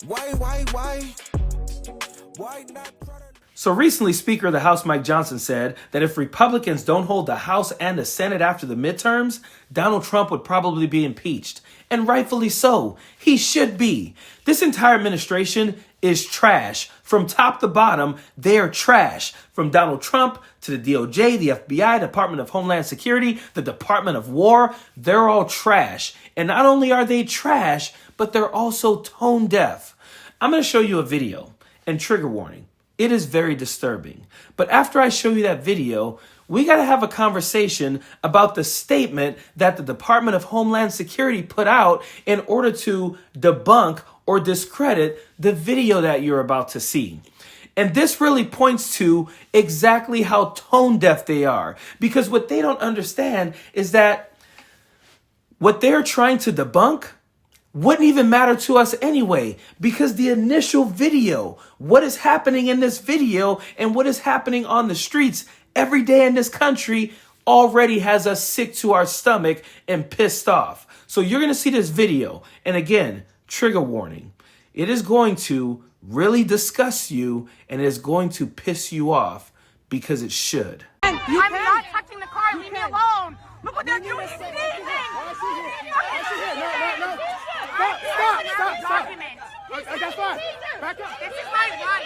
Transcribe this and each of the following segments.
Why not? So recently, Speaker of the House Mike Johnson said that if Republicans don't hold the House and the Senate after the midterms, Donald Trump would probably be impeached. And rightfully so. He should be. This entire administration is trash. From top to bottom, they're trash. From Donald Trump to the DOJ, the FBI, Department of Homeland Security, the Department of War, they're all trash. And not only are they trash, but they're also tone deaf. I'm going to show you a video, and trigger warning. It is very disturbing. But after I show you that video, we got to have a conversation about the statement that the Department of Homeland Security put out in order to debunk or discredit the video that you're about to see. And this really points to exactly how tone deaf they are. Because what they don't understand is that what they're trying to debunk wouldn't even matter to us anyway, because the initial video, what is happening in this video and what is happening on the streets every day in this country already has us sick to our stomach and pissed off. So you're going to see this video. And again, trigger warning. It is going to really disgust you and it is going to piss you off because it should. I'm not touching the car. Leave me alone. Look what they're doing. Stop. Document. That's fine. Back up. This is my wife.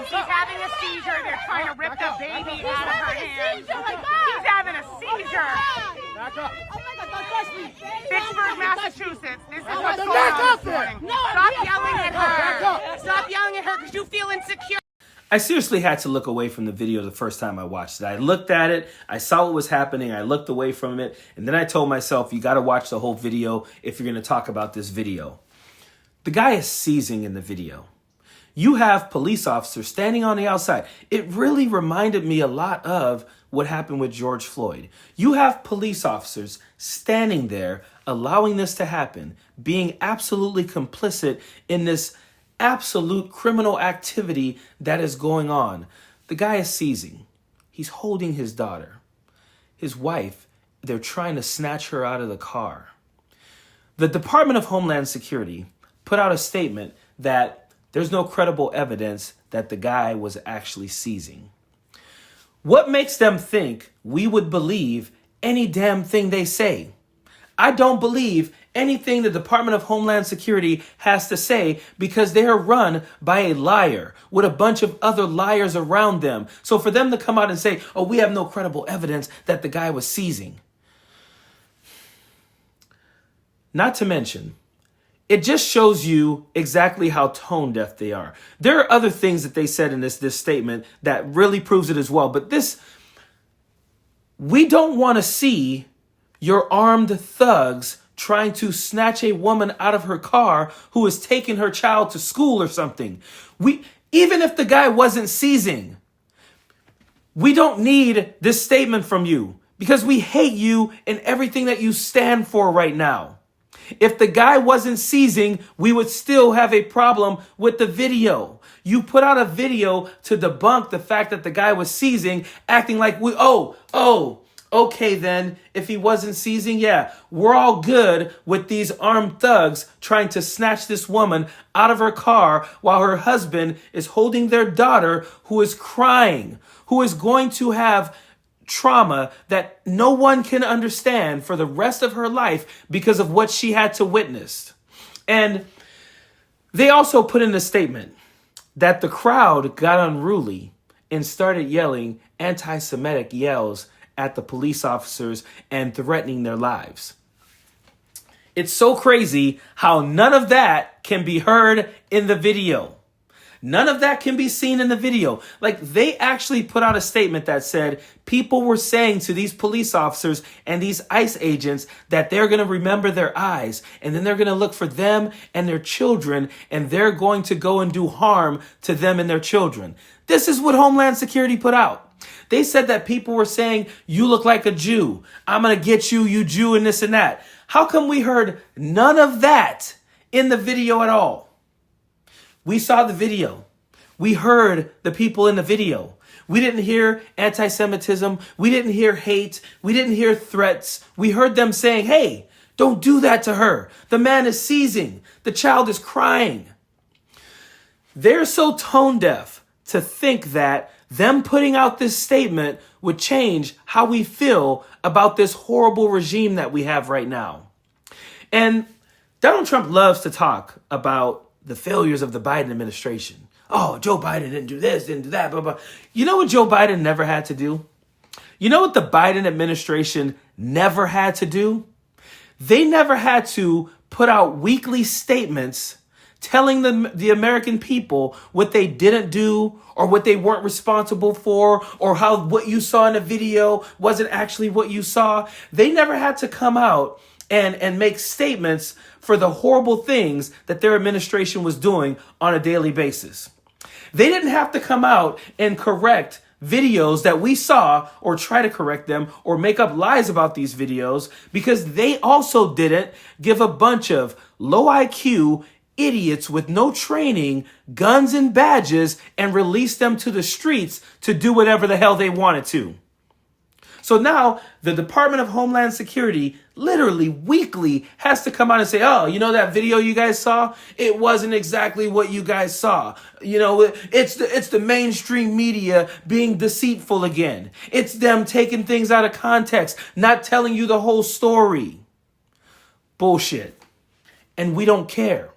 She's having a seizure. They're trying to rip the baby out of her hand. She's having a seizure. Back up. Pittsburgh, Massachusetts. This is what's going on this morning. Stop yelling at her. Stop yelling at her because you feel insecure. I seriously had to look away from the video the first time I watched it. I looked at it, I saw what was happening, I looked away from it, and then I told myself, you got to watch the whole video if you're going to talk about this video. The guy is seizing in the video. You have police officers standing on the outside. It really reminded me a lot of what happened with George Floyd. You have police officers standing there, allowing this to happen, being absolutely complicit in this absolute criminal activity that is going on. The guy is seizing. He's holding his daughter. His wife, they're trying to snatch her out of the car. The Department of Homeland Security put out a statement that there's no credible evidence that the guy was actually seizing. What makes them think we would believe any damn thing they say? I don't believe anything the Department of Homeland Security has to say because they are run by a liar with a bunch of other liars around them. So for them to come out and say, oh, we have no credible evidence that the guy was seizing. Not to mention, it just shows you exactly how tone deaf they are. There are other things that they said in this statement that really proves it as well. But we don't want to see your armed thugs trying to snatch a woman out of her car who is taking her child to school or something. Even if the guy wasn't seizing, we don't need this statement from you because we hate you and everything that you stand for right now. If the guy wasn't seizing, we would still have a problem with the video. You put out a video to debunk the fact that the guy was seizing, acting like okay, then, if he wasn't seizing, yeah, we're all good with these armed thugs trying to snatch this woman out of her car while her husband is holding their daughter who is crying, who is going to have trauma that no one can understand for the rest of her life because of what she had to witness. And they also put in a statement that the crowd got unruly and started yelling anti-Semitic yells at the police officers and threatening their lives. It's so crazy how none of that can be heard in the video. None of that can be seen in the video. Like, they actually put out a statement that said people were saying to these police officers and these ICE agents that they're going to remember their eyes and then they're going to look for them and their children and they're going to go and do harm to them and their children. This is what Homeland Security put out. They said that people were saying, you look like a Jew. I'm going to get you, you Jew, and this and that. How come we heard none of that in the video at all? We saw the video. We heard the people in the video. We didn't hear anti-Semitism. We didn't hear hate. We didn't hear threats. We heard them saying, hey, don't do that to her. The man is seizing. The child is crying. They're so tone deaf to think that them putting out this statement would change how we feel about this horrible regime that we have right now. And Donald Trump loves to talk about the failures of the Biden administration. Oh, Joe Biden didn't do this, didn't do that, blah, blah. You know what Joe Biden never had to do? You know what the Biden administration never had to do? They never had to put out weekly statements telling the American people what they didn't do or what they weren't responsible for or how what you saw in the video wasn't actually what you saw. They never had to come out and make statements for the horrible things that their administration was doing on a daily basis. They didn't have to come out and correct videos that we saw or try to correct them or make up lies about these videos because they also didn't give a bunch of low IQ idiots with no training, guns and badges, and release them to the streets to do whatever the hell they wanted to. So now the Department of Homeland Security literally weekly has to come out and say, oh, you know that video you guys saw? It wasn't exactly what you guys saw. You know, it's the mainstream media being deceitful again. It's them taking things out of context, not telling you the whole story. Bullshit. And we don't care.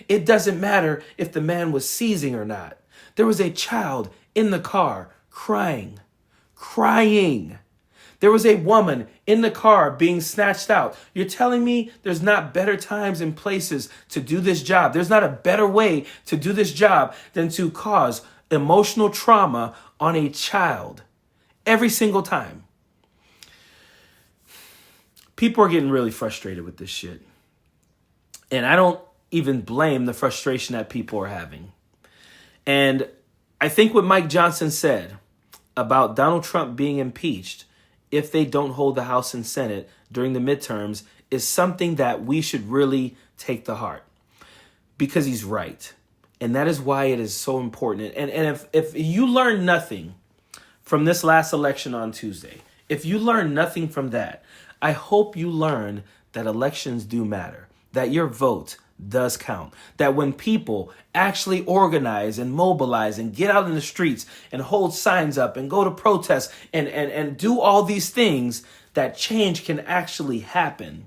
It doesn't matter if the man was seizing or not. There was a child in the car crying. There was a woman in the car being snatched out. You're telling me there's not better times and places to do this job. There's not a better way to do this job than to cause emotional trauma on a child every single time. People are getting really frustrated with this shit. And I don't even blame the frustration that people are having. And I think what Mike Johnson said about Donald Trump being impeached if they don't hold the House and Senate during the midterms is something that we should really take to heart because he's right. And that is why it is so important. And if you learn nothing from this last election on Tuesday, if you learn nothing from that, I hope you learn that elections do matter, that your vote does count, that when people actually organize and mobilize and get out in the streets and hold signs up and go to protests and do all these things, that change can actually happen.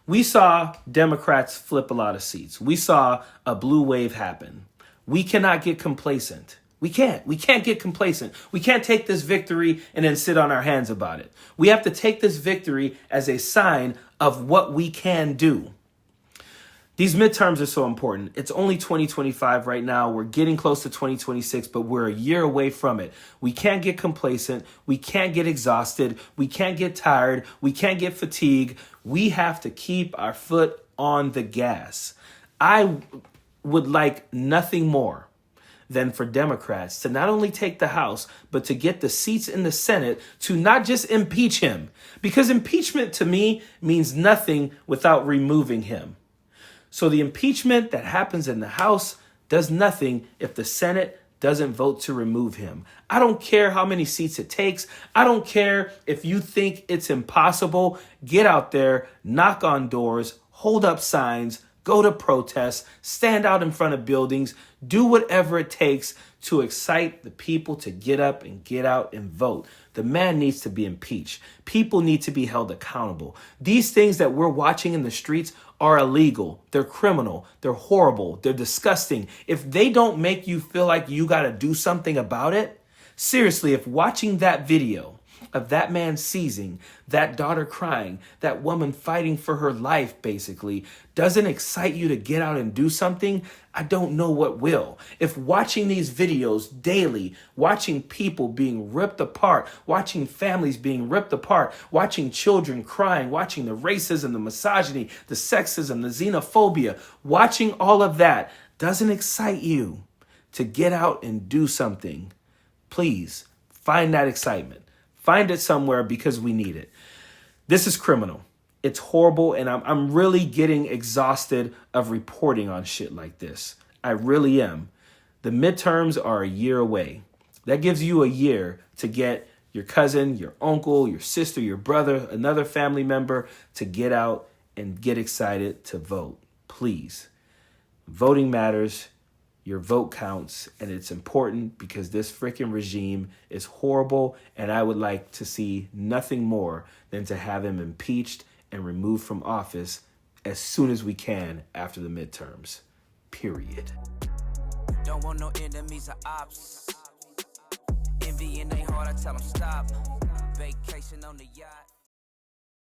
We saw Democrats flip a lot of seats. We saw a blue wave happen. We cannot get complacent. We can't get complacent. We can't take this victory and then sit on our hands about it. We have to take this victory as a sign of what we can do. These midterms are so important. It's only 2025 right now. We're getting close to 2026, but we're a year away from it. We can't get complacent. We can't get exhausted. We can't get tired. We can't get fatigued. We have to keep our foot on the gas. I would like nothing more than for Democrats to not only take the House, but to get the seats in the Senate to not just impeach him. Because impeachment to me means nothing without removing him. So the impeachment that happens in the House does nothing if the Senate doesn't vote to remove him. I don't care how many seats it takes. I don't care if you think it's impossible. Get out there, knock on doors, hold up signs, go to protests, stand out in front of buildings, do whatever it takes to excite the people to get up and get out and vote. The man needs to be impeached. People need to be held accountable. These things that we're watching in the streets are illegal. They're criminal. They're horrible. They're disgusting. If they don't make you feel like you got to do something about it, seriously, if watching that video of that man seizing, that daughter crying, that woman fighting for her life, basically, doesn't excite you to get out and do something, I don't know what will. If watching these videos daily, watching people being ripped apart, watching families being ripped apart, watching children crying, watching the racism, the misogyny, the sexism, the xenophobia, watching all of that doesn't excite you to get out and do something, please find that excitement. Find it somewhere because we need it. This is criminal. It's horrible, and I'm really getting exhausted of reporting on shit like this. I really am. The midterms are a year away. That gives you a year to get your cousin, your uncle, your sister, your brother, another family member to get out and get excited to vote. Please. Voting matters. Your vote counts, and it's important because this freaking regime is horrible, and I would like to see nothing more than to have him impeached and removed from office as soon as we can after the midterms. Period. Don't want no enemies or ops. Envy in their heart, I tell them stop. Vacation on the yacht.